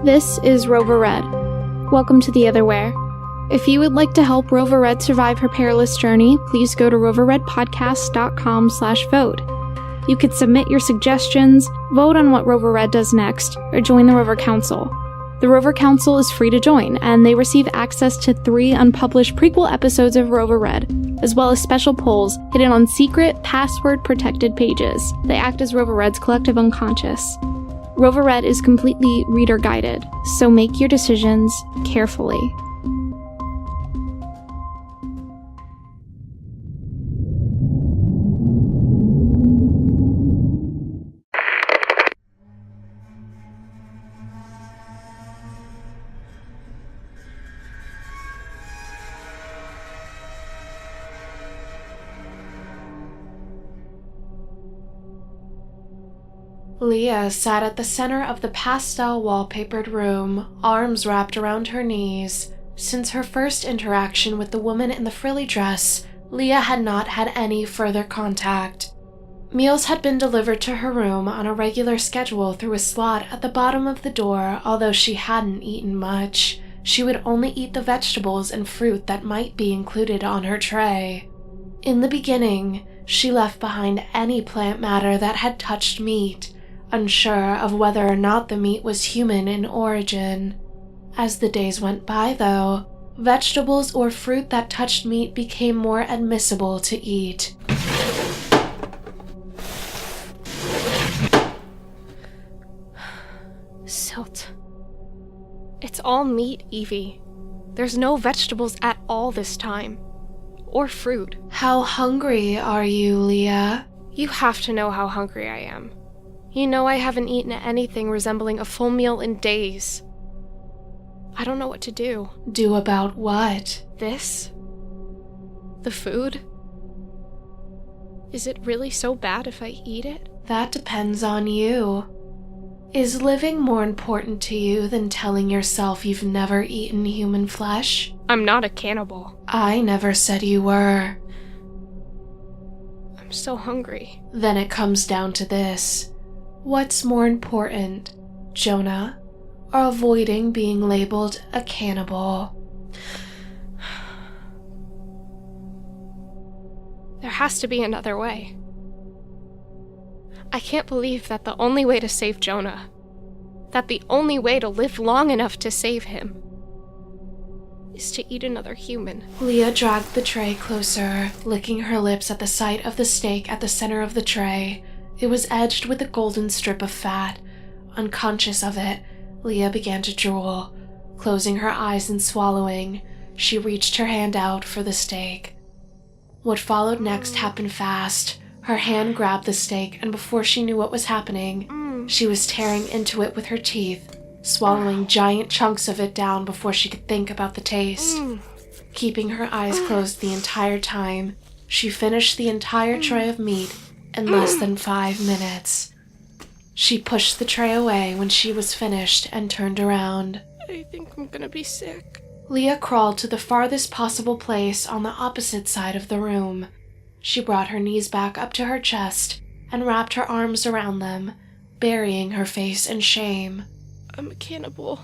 This is Rover Red. Welcome to the Otherware. If you would like to help Rover Red survive her perilous journey, please go to roverredpodcast.com/vote. You could submit your suggestions, vote on what Rover Red does next, or join the Rover Council. The Rover Council is free to join, and they receive access to 3 unpublished prequel episodes of Rover Red, as well as special polls hidden on secret, password-protected pages. They act as Rover Red's collective unconscious. Rover Red is completely reader-guided, so make your decisions carefully. Leah sat at the center of the pastel wallpapered room, arms wrapped around her knees. Since her first interaction with the woman in the frilly dress, Leah had not had any further contact. Meals had been delivered to her room on a regular schedule through a slot at the bottom of the door, although she hadn't eaten much. She would only eat the vegetables and fruit that might be included on her tray. In the beginning, she left behind any plant matter that had touched meat, unsure of whether or not the meat was human in origin. As the days went by, though, vegetables or fruit that touched meat became more admissible to eat. Silt. It's all meat, Evie. There's no vegetables at all this time. Or fruit. How hungry are you, Leah? You have to know how hungry I am. You know I haven't eaten anything resembling a full meal in days. I don't know what to do. Do about what? This? The food? Is it really so bad if I eat it? That depends on you. Is living more important to you than telling yourself you've never eaten human flesh? I'm not a cannibal. I never said you were. I'm so hungry. Then it comes down to this. What's more important, Jonah, or avoiding being labeled a cannibal? There has to be another way. I can't believe that the only way to save Jonah, that the only way to live long enough to save him, is to eat another human. Leah dragged the tray closer, licking her lips at the sight of the steak at the center of the tray. It was edged with a golden strip of fat. Unconscious of it, Leah began to drool. Closing her eyes and swallowing, she reached her hand out for the steak. What followed next happened fast. Her hand grabbed the steak, and before she knew what was happening, she was tearing into it with her teeth, swallowing giant chunks of it down before she could think about the taste. Keeping her eyes closed the entire time, she finished the entire tray of meat in less than 5 minutes. She pushed the tray away when she was finished and turned around. I think I'm gonna be sick. Leah crawled to the farthest possible place on the opposite side of the room. She brought her knees back up to her chest and wrapped her arms around them, burying her face in shame. I'm a cannibal.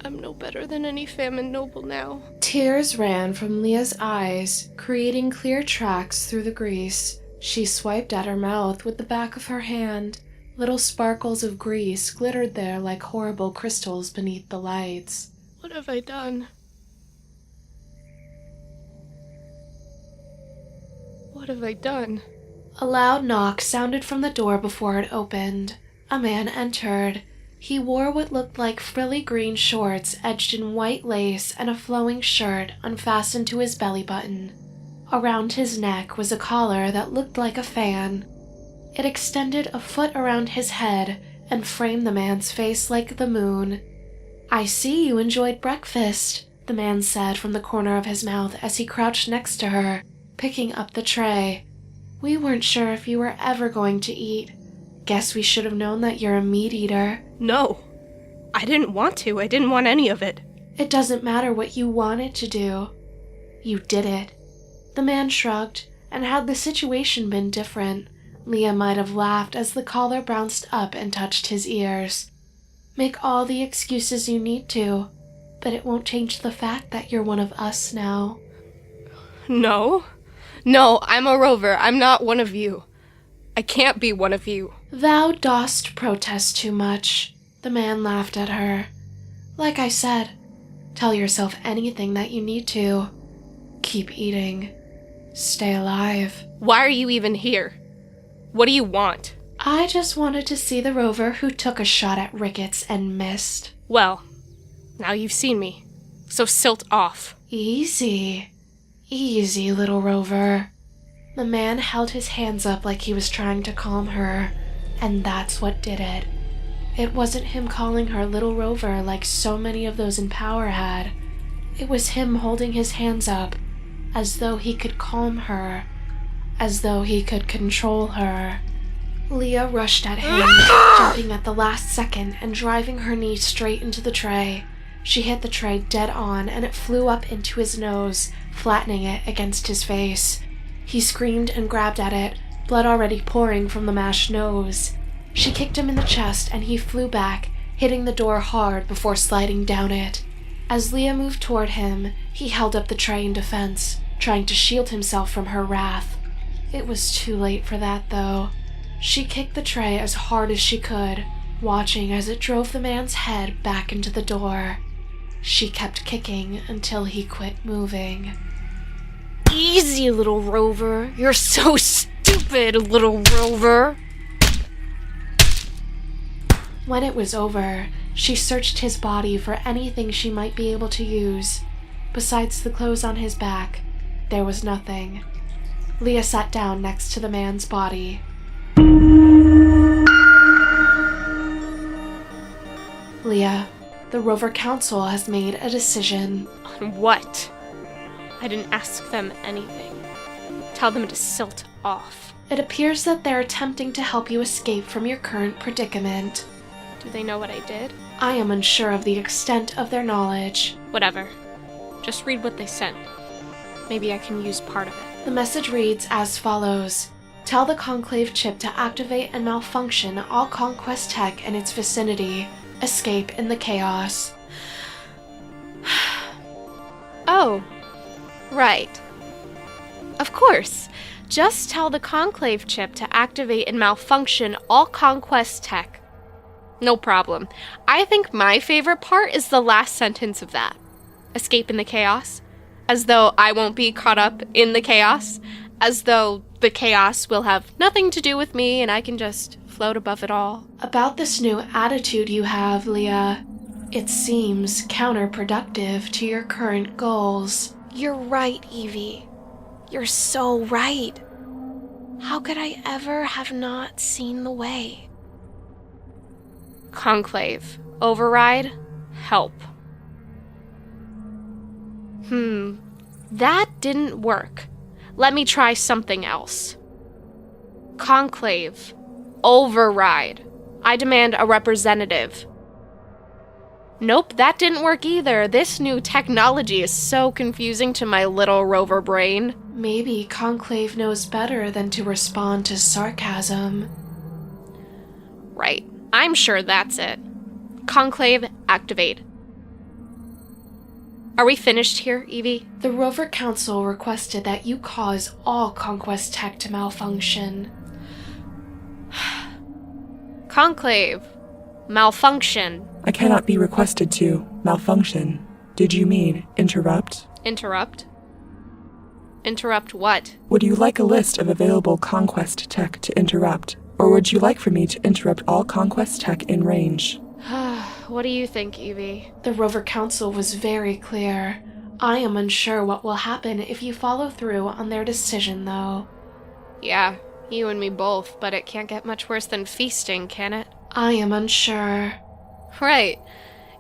I'm no better than any famine noble now. Tears ran from Leah's eyes, creating clear tracks through the grease. She swiped at her mouth with the back of her hand. Little sparkles of grease glittered there like horrible crystals beneath the lights. What have I done? What have I done? A loud knock sounded from the door before it opened. A man entered. He wore what looked like frilly green shorts edged in white lace and a flowing shirt unfastened to his belly button. Around his neck was a collar that looked like a fan. It extended a foot around his head and framed the man's face like the moon. "I see you enjoyed breakfast," the man said from the corner of his mouth as he crouched next to her, picking up the tray. "We weren't sure if you were ever going to eat. Guess we should have known that you're a meat eater." No. I didn't want to. I didn't want any of it. "It doesn't matter what you wanted to do. You did it." The man shrugged, and had the situation been different, Leah might have laughed as the collar bounced up and touched his ears. Make all the excuses you need to, but it won't change the fact that you're one of us now. No, I'm a Rover. I'm not one of you. I can't be one of you. Thou dost protest too much. The man laughed at her. Like I said, tell yourself anything that you need to. Keep eating. Stay alive. Why are you even here? What do you want? I just wanted to see the Rover who took a shot at Ricketts and missed. Well, now you've seen me, so silt off. Easy. Easy, little Rover. The man held his hands up like he was trying to calm her, and that's what did it. It wasn't him calling her little Rover like so many of those in power had. It was him holding his hands up, as though he could calm her, as though he could control her. Leah rushed at him, jumping at the last second and driving her knee straight into the tray. She hit the tray dead on, and it flew up into his nose, flattening it against his face. He screamed and grabbed at it, blood already pouring from the mashed nose. She kicked him in the chest, and he flew back, hitting the door hard before sliding down it. As Leah moved toward him, he held up the tray in defense, trying to shield himself from her wrath. It was too late for that, though. She kicked the tray as hard as she could, watching as it drove the man's head back into the door. She kept kicking until he quit moving. Easy, little Rover. You're so stupid, little Rover. When it was over, she searched his body for anything she might be able to use. Besides the clothes on his back, there was nothing. Leah sat down next to the man's body. Leah, the Rover Council has made a decision. On what? I didn't ask them anything. Tell them to silt off. It appears that they're attempting to help you escape from your current predicament. Do they know what I did? I am unsure of the extent of their knowledge. Whatever. Just read what they sent. Maybe I can use part of it. The message reads as follows. Tell the Conclave chip to activate and malfunction all Conquest tech in its vicinity. Escape in the chaos. Oh, right. Of course. Just tell the Conclave chip to activate and malfunction all Conquest tech. No problem. I think my favorite part is the last sentence of that. Escape in the chaos. As though I won't be caught up in the chaos. As though the chaos will have nothing to do with me and I can just float above it all. About this new attitude you have, Leah, it seems counterproductive to your current goals. You're right, Evie. You're so right. How could I ever have not seen the way? Conclave. Override. Help. That didn't work. Let me try something else. Conclave. Override. I demand a representative. Nope, that didn't work either. This new technology is so confusing to my little Rover brain. Maybe Conclave knows better than to respond to sarcasm. Right. I'm sure that's it. Conclave, activate. Are we finished here, Evie? The Rover Council requested that you cause all Conquest tech to malfunction. Conclave, malfunction. I cannot be requested to malfunction. Did you mean interrupt? Interrupt? Interrupt what? Would you like a list of available Conquest tech to interrupt? Or would you like for me to interrupt all Conquest tech in range? What do you think, Evie? The Rover Council was very clear. I am unsure what will happen if you follow through on their decision, though. Yeah, you and me both, but it can't get much worse than feasting, can it? I am unsure. Right.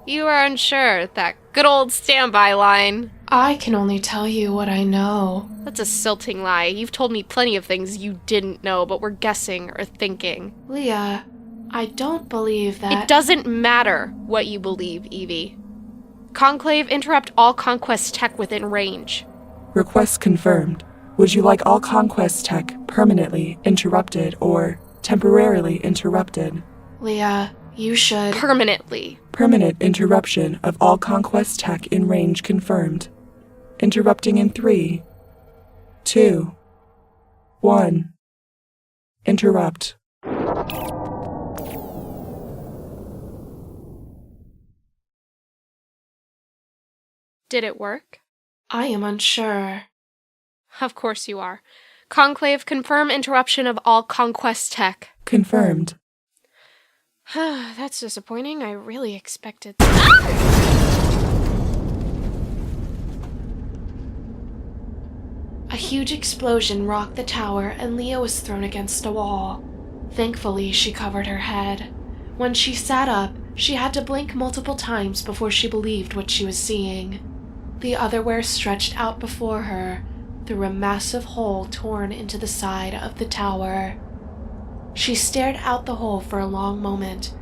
You are unsure. That good old standby line. I can only tell you what I know. That's a silting lie. You've told me plenty of things you didn't know, but were guessing or thinking. Leah, I don't believe that— It doesn't matter what you believe, Evie. Conclave, interrupt all Conquest tech within range. Request confirmed. Would you like all conquest tech permanently interrupted or temporarily interrupted? Leah, you should. Permanently. Permanent interruption of all conquest tech in range confirmed. Interrupting in 3, 2, 1. Interrupt. Did it work? I am unsure. Of course you are. Conclave, confirm interruption of all conquest tech. Confirmed. That's disappointing. I really expected. A huge explosion rocked the tower and Leah was thrown against a wall. Thankfully, she covered her head. When she sat up, she had to blink multiple times before she believed what she was seeing. The otherware stretched out before her, through a massive hole torn into the side of the tower. She stared out the hole for a long moment,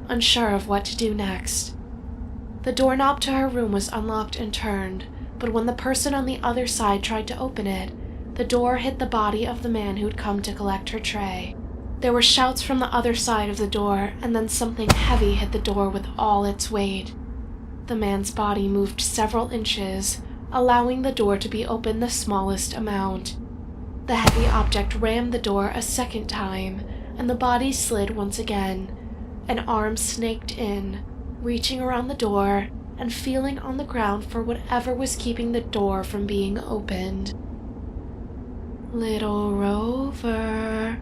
unsure of what to do next. The doorknob to her room was unlocked and turned, but when the person on the other side tried to open it, the door hit the body of the man who'd come to collect her tray. There were shouts from the other side of the door, and then something heavy hit the door with all its weight. The man's body moved several inches, allowing the door to be opened the smallest amount. The heavy object rammed the door a second time, and the body slid once again. An arm snaked in, reaching around the door and feeling on the ground for whatever was keeping the door from being opened. Little Rover,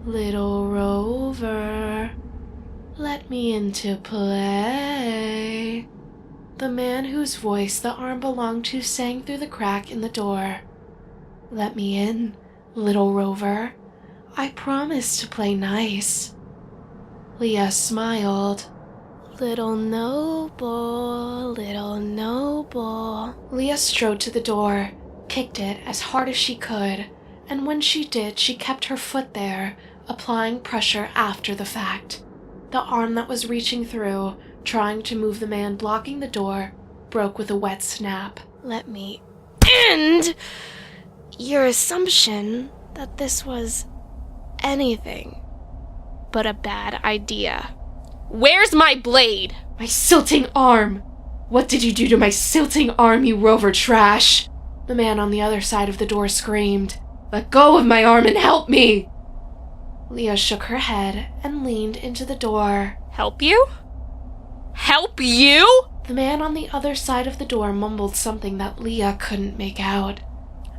little Rover, let me into play. The man whose voice the arm belonged to sang through the crack in the door. Let me in, little Rover. I promise to play nice. Leah smiled. Little noble, little noble. Leah strode to the door, kicked it as hard as she could, and when she did, she kept her foot there, applying pressure after the fact. The arm that was reaching through, trying to move the man blocking the door, broke with a wet snap. Let me end your assumption that this was anything but a bad idea. Where's my blade? My silting arm! What did you do to my silting arm, you Rover trash? The man on the other side of the door screamed. Let go of my arm and help me! Leah shook her head and leaned into the door. Help you? Help you? The man on the other side of the door mumbled something that Leah couldn't make out.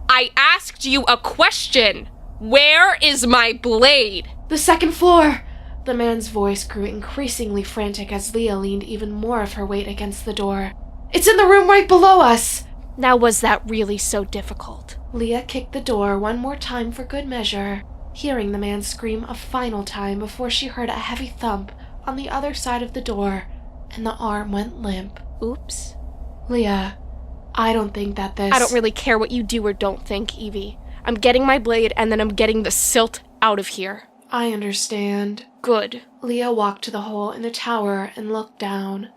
I asked you a question. Where is my blade? The second floor! The man's voice grew increasingly frantic as Leah leaned even more of her weight against the door. It's in the room right below us! Now was that really so difficult? Leah kicked the door one more time for good measure, hearing the man scream a final time before she heard a heavy thump on the other side of the door, and the arm went limp. Oops. Leah, I don't think that this... I don't really care what you do or don't think, Evie. I'm getting my blade, and then I'm getting the silt out of here. I understand. Good. Leah walked to the hole in the tower and looked down.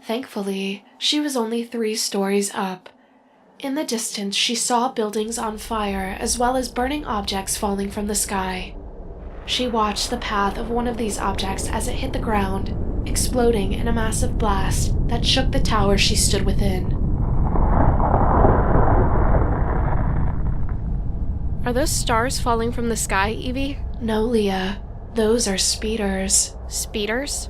Thankfully, she was only 3 stories up. In the distance, she saw buildings on fire, as well as burning objects falling from the sky. She watched the path of one of these objects as it hit the ground, exploding in a massive blast that shook the tower she stood within. Are those stars falling from the sky, Evie? No, Leah. Those are speeders. Speeders?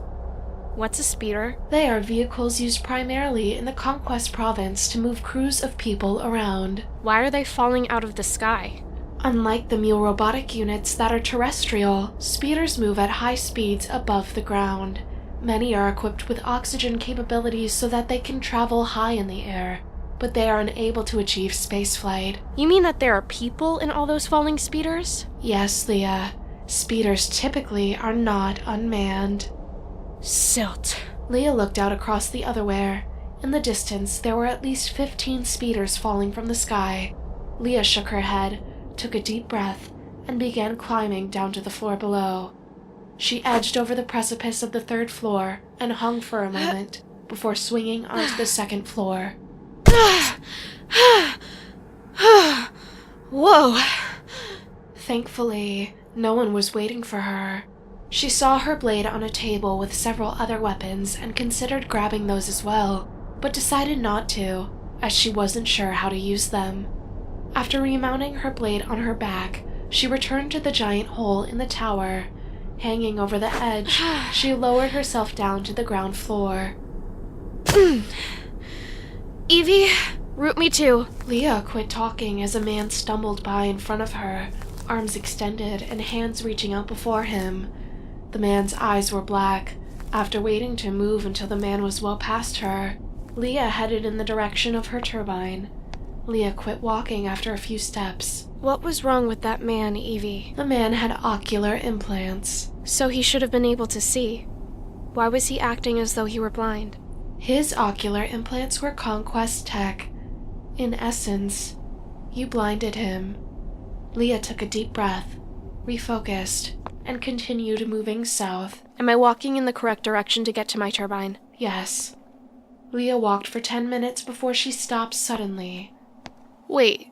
What's a speeder? They are vehicles used primarily in the Conquest province to move crews of people around. Why are they falling out of the sky? Unlike the mule robotic units that are terrestrial, speeders move at high speeds above the ground. Many are equipped with oxygen capabilities so that they can travel high in the air, but they are unable to achieve spaceflight. You mean that there are people in all those falling speeders? Yes, Leah. Speeders typically are not unmanned. Silt. Leah looked out across the otherwhere. In the distance, there were at least 15 speeders falling from the sky. Leah shook her head, took a deep breath, and began climbing down to the floor below. She edged over the precipice of the 3rd floor and hung for a moment before swinging onto the 2nd floor. Whoa! Thankfully, no one was waiting for her. She saw her blade on a table with several other weapons and considered grabbing those as well, but decided not to, as she wasn't sure how to use them. After remounting her blade on her back, she returned to the giant hole in the tower. Hanging over the edge, she lowered herself down to the ground floor. Evie, root me too. Leah quit talking as a man stumbled by in front of her, arms extended and hands reaching out before him. The man's eyes were black. After waiting to move until the man was well past her, Leah headed in the direction of her turbine. Leah quit walking after a few steps. What was wrong with that man, Evie? The man had ocular implants. So he should have been able to see. Why was he acting as though he were blind? His ocular implants were conquest tech. In essence, you blinded him. Leah took a deep breath, refocused, and continued moving south. Am I walking in the correct direction to get to my turbine? Yes. Leah walked for 10 minutes before she stopped suddenly. Wait.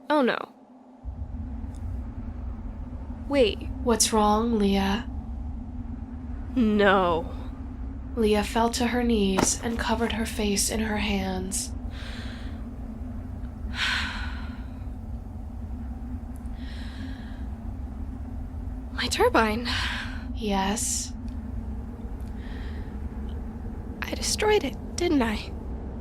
Oh no. Wait. What's wrong, Leah? No. Leah fell to her knees and covered her face in her hands. My turbine. Yes? I destroyed it, didn't I?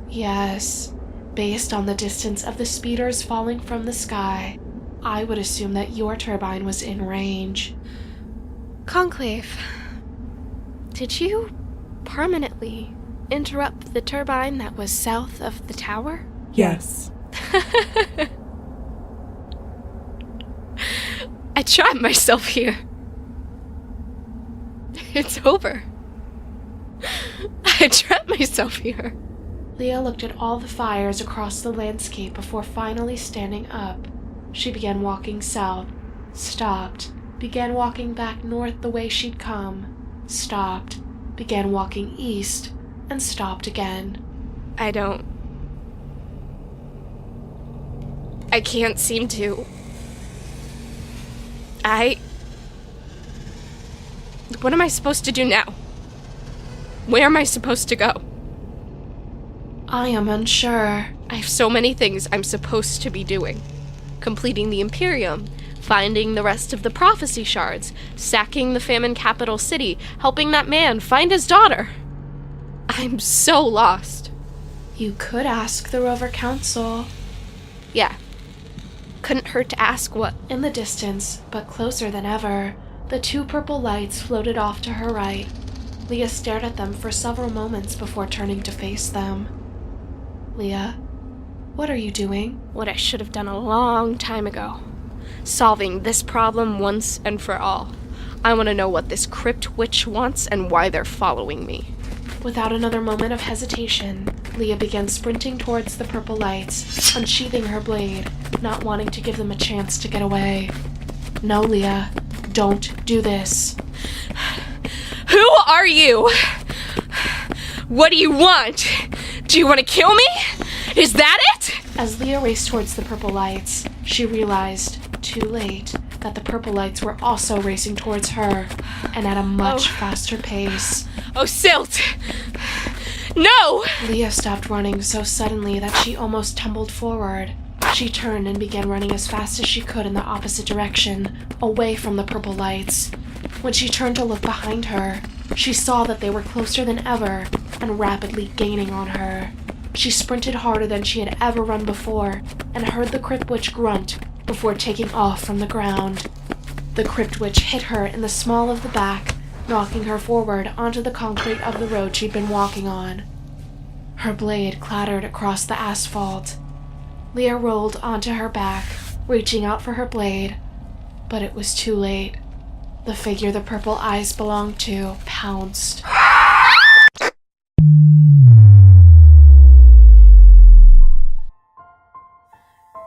Yes. Based on the distance of the speeders falling from the sky, I would assume that your turbine was in range. Conclave, did you permanently interrupt the turbine that was south of the tower? Yes. I trapped myself here. It's over. I trapped myself here. Leah looked at all the fires across the landscape before finally standing up. She began walking south, stopped, began walking back north the way she'd come, stopped, began walking east, and stopped again. I can't seem to. What am I supposed to do now? Where am I supposed to go? I am unsure. I have so many things I'm supposed to be doing. Completing the Imperium, finding the rest of the prophecy shards, sacking the famine capital city, helping that man find his daughter. I'm so lost. You could ask the Rover Council. Yeah. Couldn't hurt to ask what. In the distance, but closer than ever, the 2 purple lights floated off to her right. Leah stared at them for several moments before turning to face them. Leah, what are you doing? What I should have done a long time ago. Solving this problem once and for all. I want to know what this crypt witch wants and why they're following me. Without another moment of hesitation, Leah began sprinting towards the purple lights, unsheathing her blade, not wanting to give them a chance to get away. No, Leah, don't do this. Who are you? What do you want? Do you want to kill me? Is that it? As Leah raced towards the purple lights, she realized, too late, that the purple lights were also racing towards her, and at a much faster pace. Oh, Silt! No! Leah stopped running so suddenly that she almost tumbled forward. She turned and began running as fast as she could in the opposite direction, away from the purple lights. When she turned to look behind her, she saw that they were closer than ever and rapidly gaining on her. She sprinted harder than she had ever run before and heard the Crypt Witch grunt before taking off from the ground. The Crypt Witch hit her in the small of the back, knocking her forward onto the concrete of the road she'd been walking on. Her blade clattered across the asphalt. Leah rolled onto her back, reaching out for her blade, but it was too late. The figure the purple eyes belonged to pounced.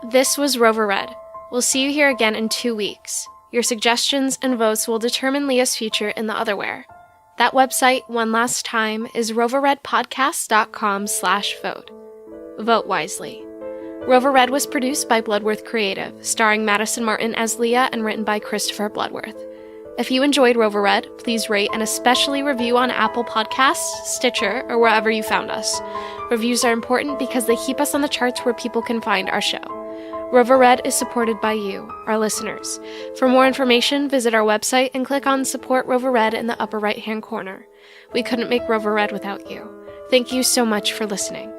This was Rover Red. We'll see you here again in 2 weeks. Your suggestions and votes will determine Leah's future in the Otherwhere. That website, one last time, is roverredpodcast.com/vote. Vote wisely. Rover Red was produced by Bloodworth Creative, starring Madison Martin as Leah and written by Christopher Bloodworth. If you enjoyed Rover Red, please rate and especially review on Apple Podcasts, Stitcher, or wherever you found us. Reviews are important because they keep us on the charts where people can find our show. Rover Red is supported by you, our listeners. For more information, visit our website and click on Support Rover Red in the upper right-hand corner. We couldn't make Rover Red without you. Thank you so much for listening.